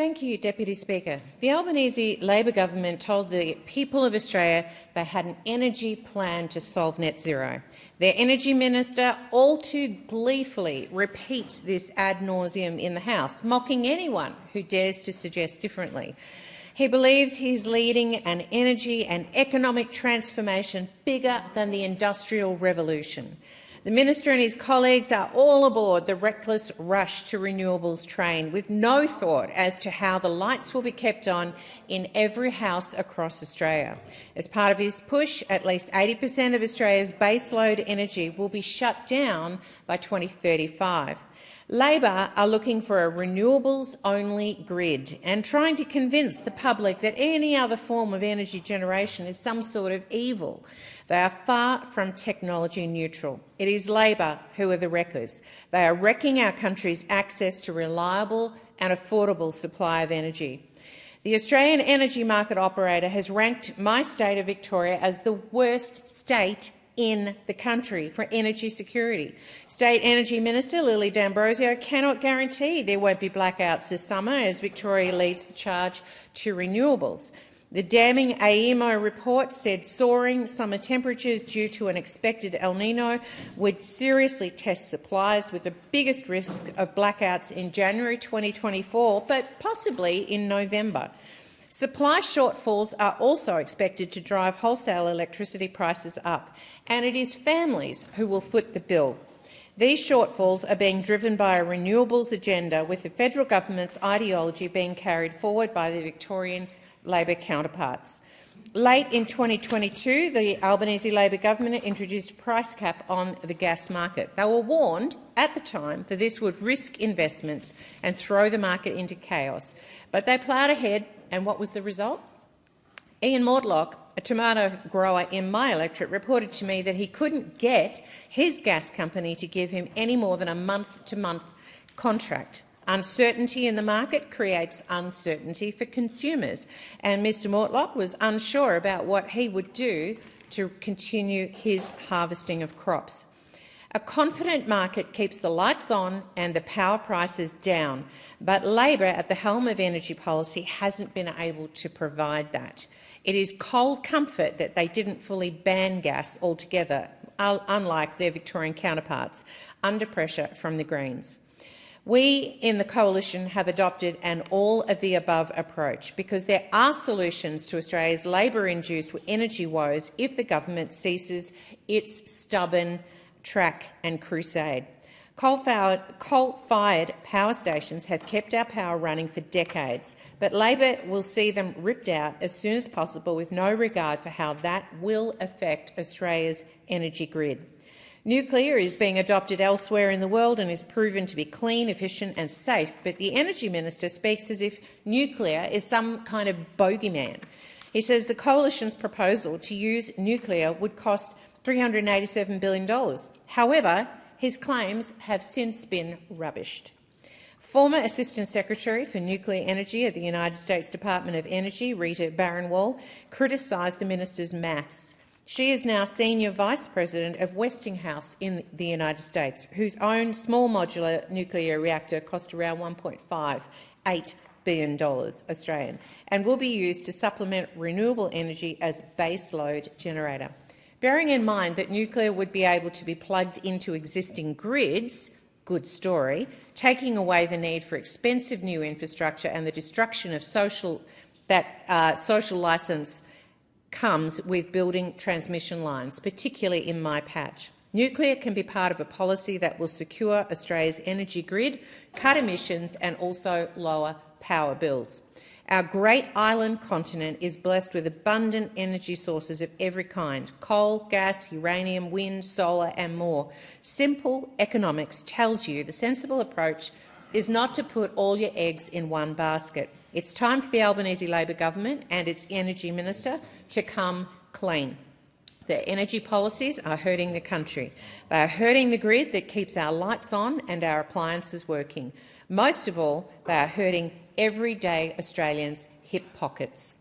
Thank you, Deputy Speaker. The Albanese Labor government told the people of Australia they had an energy plan to solve net zero. Their energy minister all too gleefully repeats this ad nauseum in the House, mocking anyone who dares to suggest differently. He believes he's leading an energy and economic transformation bigger than the Industrial Revolution. The minister and his colleagues are all aboard the reckless rush to renewables train, with no thought as to how the lights will be kept on in every house across Australia. As part of his push, at least 80% of Australia's baseload energy will be shut down by 2035. Labor are looking for a renewables-only grid and trying to convince the public that any other form of energy generation is some sort of evil. They are far from technology neutral. It is Labor who are the wreckers. They are wrecking our country's access to reliable and affordable supply of energy. The Australian Energy Market Operator has ranked my state of Victoria as the worst state in the country for energy security. State Energy Minister Lily D'Ambrosio cannot guarantee there won't be blackouts this summer as Victoria leads the charge to renewables. The damning AEMO report said soaring summer temperatures due to an expected El Niño would seriously test supplies, with the biggest risk of blackouts in January 2024, but possibly in November. Supply shortfalls are also expected to drive wholesale electricity prices up, and it is families who will foot the bill. These shortfalls are being driven by a renewables agenda, with the federal government's ideology being carried forward by the Victorian Labor counterparts. Late in 2022, the Albanese Labor government introduced a price cap on the gas market. They were warned at the time that this would risk investments and throw the market into chaos. But they ploughed ahead, and what was the result? Ian Mortlock, a tomato grower in my electorate, reported to me that he couldn't get his gas company to give him any more than a month-to-month contract. Uncertainty in the market creates uncertainty for consumers, and Mr Mortlock was unsure about what he would do to continue his harvesting of crops. A confident market keeps the lights on and the power prices down, but Labor at the helm of energy policy hasn't been able to provide that. It is cold comfort that they didn't fully ban gas altogether, unlike their Victorian counterparts, under pressure from the Greens. We in the Coalition have adopted an all-of-the-above approach because there are solutions to Australia's Labor-induced energy woes if the government ceases its stubborn track and crusade. Coal-fired power stations have kept our power running for decades, but Labor will see them ripped out as soon as possible with no regard for how that will affect Australia's energy grid. Nuclear is being adopted elsewhere in the world and is proven to be clean, efficient and safe, but the Energy Minister speaks as if nuclear is some kind of bogeyman. He says the Coalition's proposal to use nuclear would cost $387 billion. However, his claims have since been rubbished. Former Assistant Secretary for Nuclear Energy at the United States Department of Energy, Rita Baranwal, criticised the minister's maths. She is now Senior Vice President of Westinghouse in the United States, whose own small modular nuclear reactor cost around $1.58 billion Australian and will be used to supplement renewable energy as baseload generator. Bearing in mind that nuclear would be able to be plugged into existing grids, good story, taking away the need for expensive new infrastructure and the destruction of social licence comes with building transmission lines, particularly in my patch. Nuclear can be part of a policy that will secure Australia's energy grid, cut emissions and also lower power bills. Our great island continent is blessed with abundant energy sources of every kind: coal, gas, uranium, wind, solar and more. Simple economics tells you the sensible approach is not to put all your eggs in one basket. It's time for the Albanese Labor government and its energy minister to come clean. Their energy policies are hurting the country. They are hurting the grid that keeps our lights on and our appliances working. Most of all, they are hurting everyday Australians' hip pockets.